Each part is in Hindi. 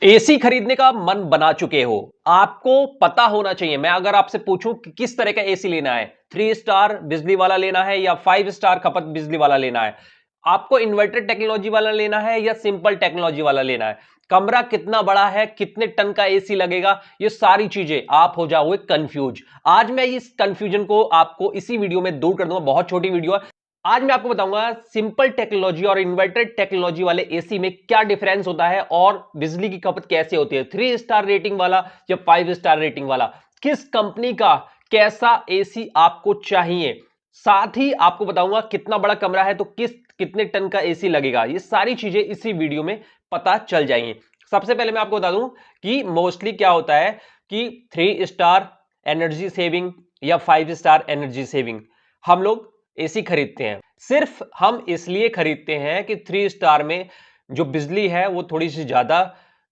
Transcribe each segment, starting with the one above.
एसी खरीदने का मन बना चुके हो, आपको पता होना चाहिए। मैं अगर आपसे पूछूं कि किस तरह का एसी लेना है, 3 स्टार बिजली वाला लेना है या 5 स्टार खपत बिजली वाला लेना है, आपको इन्वर्टर टेक्नोलॉजी वाला लेना है या सिंपल टेक्नोलॉजी वाला लेना है, कमरा कितना बड़ा है, कितने टन का एसी लगेगा, ये सारी चीजें आप हो जाओगे कंफ्यूज। आज मैं इस कंफ्यूजन को आपको इसी वीडियो में दूर कर दूंगा। बहुत छोटी वीडियो है। आज मैं आपको बताऊंगा सिंपल टेक्नोलॉजी और इन्वर्टर टेक्नोलॉजी वाले एसी में क्या डिफरेंस होता है और बिजली की खपत कैसे होती है, 3 स्टार रेटिंग वाला या 5 स्टार रेटिंग वाला, किस कंपनी का कैसा एसी आपको चाहिए। साथ ही आपको बताऊंगा कितना बड़ा कमरा है तो कितने टन का एसी लगेगा। ये सारी चीजें इसी वीडियो में पता चल जाएंगी। सबसे पहले मैं आपको बता दूं कि मोस्टली क्या होता है कि 3 स्टार एनर्जी सेविंग या 5 स्टार एनर्जी सेविंग हम लोग एसी खरीदते हैं। सिर्फ हम इसलिए खरीदते हैं कि 3 स्टार में जो बिजली है वो थोड़ी सी ज्यादा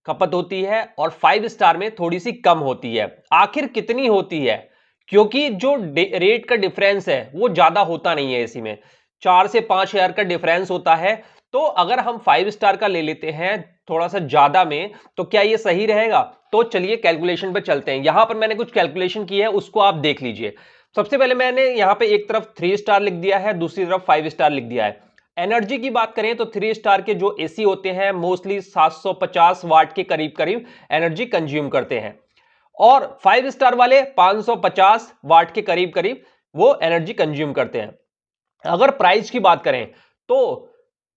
खपत होती है और 5 स्टार में थोड़ी सी कम होती है। आखिर कितनी होती है? क्योंकि जो रेट का डिफरेंस है वो ज्यादा होता नहीं है एसी में, 4 से 5 हजार का डिफरेंस होता है। तो अगर हम 5 स्टार का ले लेते हैं थोड़ा सा ज्यादा में, तो क्या ये सही रहेगा? तो चलिए कैलकुलेशन पे चलते हैं। यहां पर मैंने कुछ कैलकुलेशन की है, उसको आप देख लीजिए। सबसे पहले मैंने यहां पे एक तरफ 3 स्टार लिख दिया है, दूसरी तरफ 5 स्टार लिख दिया है। एनर्जी की बात करें तो 3 स्टार के जो एसी होते हैं मोस्टली 750 वाट के करीब करीब एनर्जी कंज्यूम करते हैं और 5 स्टार वाले 550 वाट के करीब करीब वो एनर्जी कंज्यूम करते हैं। अगर प्राइस की बात करें तो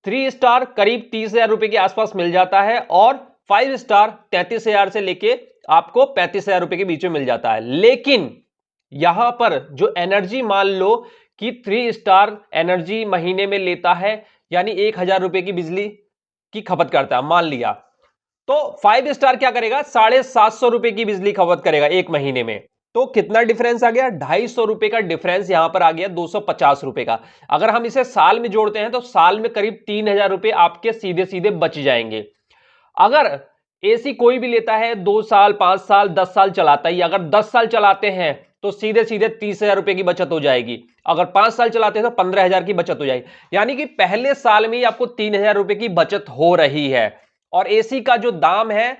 3 स्टार करीब 30,000 रुपए के आसपास मिल जाता है और 5 स्टार 33,000 से लेके आपको 35,000 रुपए के बीच में मिल जाता है। लेकिन यहां पर जो एनर्जी मान लो कि 3 स्टार एनर्जी महीने में लेता है, यानी 1,000 रुपए की बिजली की खपत करता है मान लिया, तो 5 स्टार क्या करेगा? 750 रुपए की बिजली खपत करेगा एक महीने में। तो कितना डिफरेंस आ गया? 250 रुपए का डिफरेंस यहां पर आ गया, 250 रुपए का। अगर हम इसे साल में जोड़ते हैं तो साल में करीब 3,000 रुपए आपके सीधे सीधे बच जाएंगे। अगर एसी कोई भी लेता है 2 साल 5 साल 10 साल चलाता ही, अगर 10 साल चलाते हैं तो सीधे सीधे 30,000 रुपए की बचत हो जाएगी। अगर 5 साल चलाते हैं तो 15,000 की बचत हो जाएगी। यानी कि पहले साल में ही आपको 3,000 रुपए की बचत हो रही है। और एसी का जो दाम है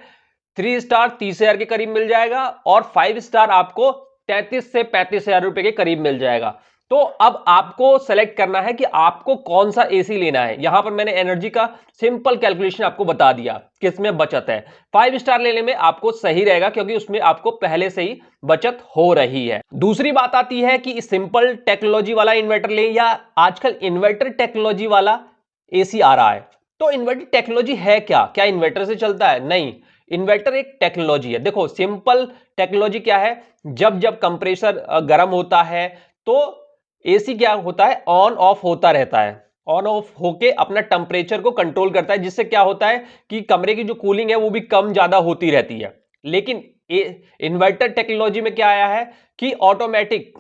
3 स्टार 30,000 के करीब मिल जाएगा और 5 स्टार आपको 33 से 35,000 रुपए के करीब मिल जाएगा। तो अब आपको सेलेक्ट करना है कि आपको कौन सा एसी लेना है। यहां पर मैंने एनर्जी का सिंपल कैलकुलेशन आपको बता दिया किसमें बचत है। 5 स्टार लेने में आपको सही रहेगा क्योंकि उसमें आपको पहले से ही बचत हो रही है। दूसरी बात आती है कि सिंपल टेक्नोलॉजी वाला इन्वर्टर लें या आजकल इन्वर्टर टेक्नोलॉजी वाला एसी आ रहा है। तो इन्वर्टर टेक्नोलॉजी है क्या? क्या इन्वर्टर से चलता है? नहीं, इन्वर्टर एक टेक्नोलॉजी है। देखो सिंपल टेक्नोलॉजी क्या है, जब जब कंप्रेसर गर्म होता है तो एसी क्या होता है, ऑन ऑफ होता रहता है। ऑन ऑफ होके अपना टेम्परेचर को कंट्रोल करता है, जिससे क्या होता है कि कमरे की जो कूलिंग है वो भी कम ज्यादा होती रहती है। लेकिन इन्वर्टर टेक्नोलॉजी में क्या आया है कि ऑटोमेटिक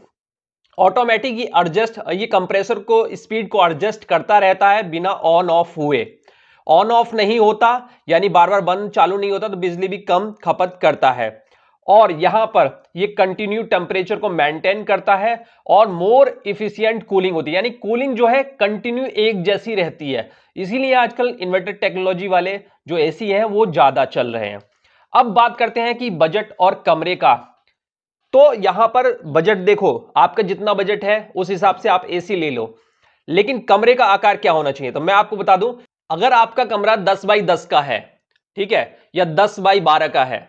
ऑटोमेटिक ये कंप्रेसर को स्पीड को एडजस्ट करता रहता है बिना ऑन ऑफ हुए। ऑन ऑफ नहीं होता यानी बार बार बंद चालू नहीं होता तो बिजली भी कम खपत करता है। और यहां पर ये कंटिन्यू टेम्परेचर को मेंटेन करता है और मोर इफिशिएंट कूलिंग होती है, यानी कूलिंग जो है कंटिन्यू एक जैसी रहती है। इसीलिए आजकल इन्वर्टर टेक्नोलॉजी वाले जो एसी हैं वो ज्यादा चल रहे हैं। अब बात करते हैं कि बजट और कमरे का। तो यहां पर बजट देखो, आपका जितना बजट है उस हिसाब से आप एसी ले लो, लेकिन कमरे का आकार क्या होना चाहिए? तो मैं आपको बता दूं, अगर आपका कमरा 10 बाई 10 का है, ठीक है, या 10 बाई 12 का है,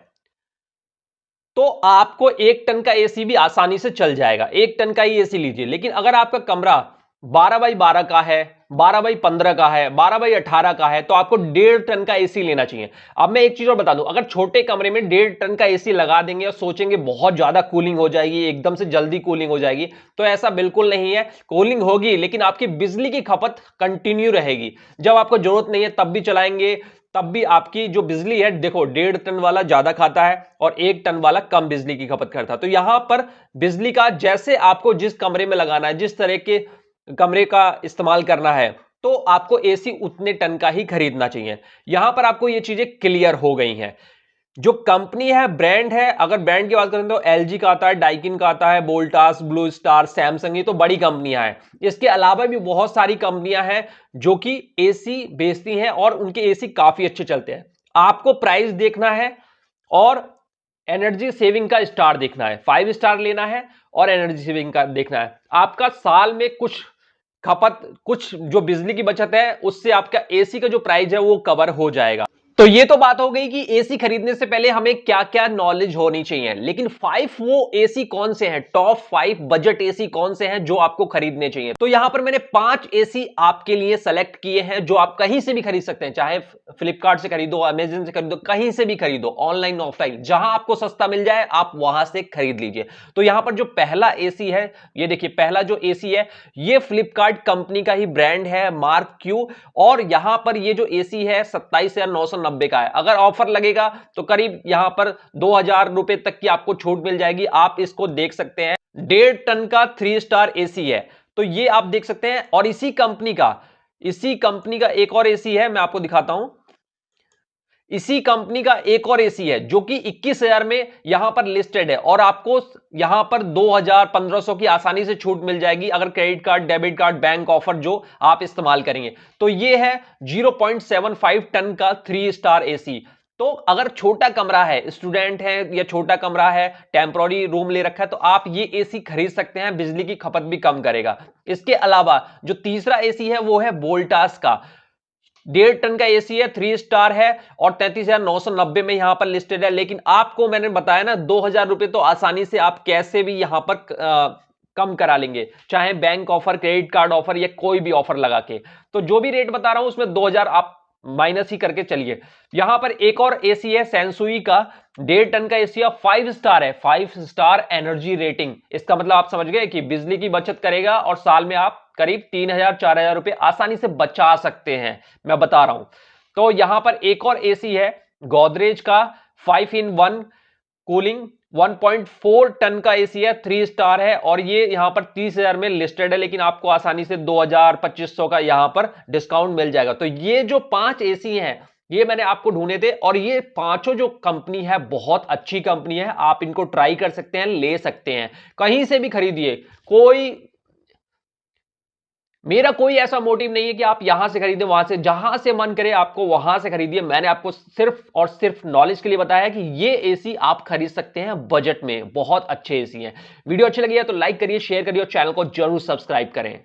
तो आपको 1 टन का एसी भी आसानी से चल जाएगा। 1 टन का ही एसी लीजिए। लेकिन अगर आपका कमरा 12 बाई 12 का है, 12 बाई 15 का है, 12 बाई 18 का है, तो आपको 1.5 टन का एसी लेना चाहिए। अब मैं एक चीज और बता दूं, अगर छोटे कमरे में 1.5 टन का एसी लगा देंगे और सोचेंगे बहुत ज्यादा कूलिंग हो जाएगी, एकदम से जल्दी कूलिंग हो जाएगी, तो ऐसा बिल्कुल नहीं है। कूलिंग होगी लेकिन आपकी बिजली की खपत कंटिन्यू रहेगी। जब आपको जरूरत नहीं है तब भी चलाएंगे, तब भी आपकी जो बिजली है, देखो 1.5 टन वाला ज्यादा खाता है और 1 टन वाला कम बिजली की खपत करता है। तो यहां पर बिजली का जैसे आपको जिस कमरे में लगाना है, जिस तरह के कमरे का इस्तेमाल करना है, तो आपको एसी उतने टन का ही खरीदना चाहिए। यहां पर आपको ये चीजें क्लियर हो गई हैं। जो कंपनी है, ब्रांड है, अगर ब्रांड की बात करें तो एलजी का आता है, डाइकिन का आता है, वोल्टास, ब्लू स्टार, सैमसंग, ये तो बड़ी कंपनियां हैं। इसके अलावा भी बहुत सारी कंपनियां हैं जो कि एसी बेचती हैं और उनके एसी काफी अच्छे चलते हैं। आपको प्राइस देखना है और एनर्जी सेविंग का स्टार देखना है, 5 स्टार लेना है और एनर्जी सेविंग का देखना है। आपका साल में कुछ जो बिजली की बचत है उससे आपका एसी का जो प्राइस है वो कवर हो जाएगा। तो ये तो बात हो गई कि एसी खरीदने से पहले हमें क्या क्या नॉलेज होनी चाहिए, लेकिन 5 वो एसी कौन से हैं, टॉप 5 बजट एसी कौन से हैं जो आपको खरीदने चाहिए। तो यहां पर मैंने 5 एसी आपके लिए सेलेक्ट किए हैं जो आप कहीं से भी खरीद सकते हैं, चाहे फ्लिपकार्ट से खरीदो, अमेजन से खरीदो, कहीं से भी खरीदो, ऑनलाइन ऑफलाइन, जहां आपको सस्ता मिल जाए आप वहां से खरीद लीजिए। तो यहां पर जो पहला एसी है, ये देखिए पहला जो एसी है ये फ्लिपकार्ट कंपनी का ही ब्रांड है, मार्क क्यू। और यहां पर ये जो एसी है 27,990 का है। अगर ऑफर लगेगा तो करीब यहां पर 2,000 रुपए तक की आपको छूट मिल जाएगी। आप इसको देख सकते हैं, 1.5 टन का 3 स्टार एसी है, तो ये आप देख सकते हैं। और इसी कंपनी का एक और एसी है, मैं आपको दिखाता हूं। इसी कंपनी का एक और एसी है जो कि 21,000 में यहां पर लिस्टेड है और आपको यहां पर 2,000 1,500 की आसानी से छूट मिल जाएगी अगर credit card, debit card, bank offer जो आप इस्तेमाल करेंगे। तो ये है 0.75 टन का 3 स्टार एसी। तो अगर छोटा कमरा है, स्टूडेंट है या छोटा कमरा है, टेम्पररी रूम ले रखा है, तो आप ये एसी खरीद सकते हैं, बिजली की खपत भी कम करेगा। इसके अलावा जो तीसरा एसी है वो है वोल्टास का, 1.5 टन का एसी है, 3 स्टार है और 33,990 में यहां पर लिस्टेड है। लेकिन आपको मैंने बताया ना 2,000 रुपए तो आसानी से आप कैसे भी यहां पर कम करा लेंगे, चाहे bank offer, credit card offer या कोई भी ऑफर लगा के। तो जो भी रेट बता रहा हूं उसमें 2,000 आप माइनस ही करके चलिए। यहां पर एक और एसी है सेंसुई का, 1.5 टन का एसी है, 5 स्टार है, 5 स्टार एनर्जी रेटिंग। इसका मतलब आप समझ गए कि बिजली की बचत करेगा और साल में आप करीब 3,000 4,000 रुपए आसानी से बचा सकते हैं, मैं बता रहा हूं। तो यहां पर एक और एसी है गोदरेज का, 5-in-1 कूलिंग, 1.4 टन का एसी है, 3 स्टार है और ये यहां पर 30,000 में लिस्टेड है, लेकिन आपको आसानी से 2,000 2,500 का यहां पर डिस्काउंट मिल जाएगा। तो ये जो 5 एसी हैं ये मैंने आपको ढूंढे थे और ये पांचों जो कंपनी है बहुत अच्छी कंपनी है, आप इनको ट्राई कर सकते हैं, ले सकते हैं, कहीं से भी खरीदिए। मेरा कोई ऐसा मोटिव नहीं है कि आप यहां से खरीदें, वहां से, जहां से मन करे आपको वहां से खरीदिए। मैंने आपको सिर्फ और सिर्फ नॉलेज के लिए बताया है कि ये एसी आप खरीद सकते हैं बजट में, बहुत अच्छे एसी हैं। वीडियो अच्छी लगी है तो लाइक करिए, शेयर करिए और चैनल को जरूर सब्सक्राइब करें।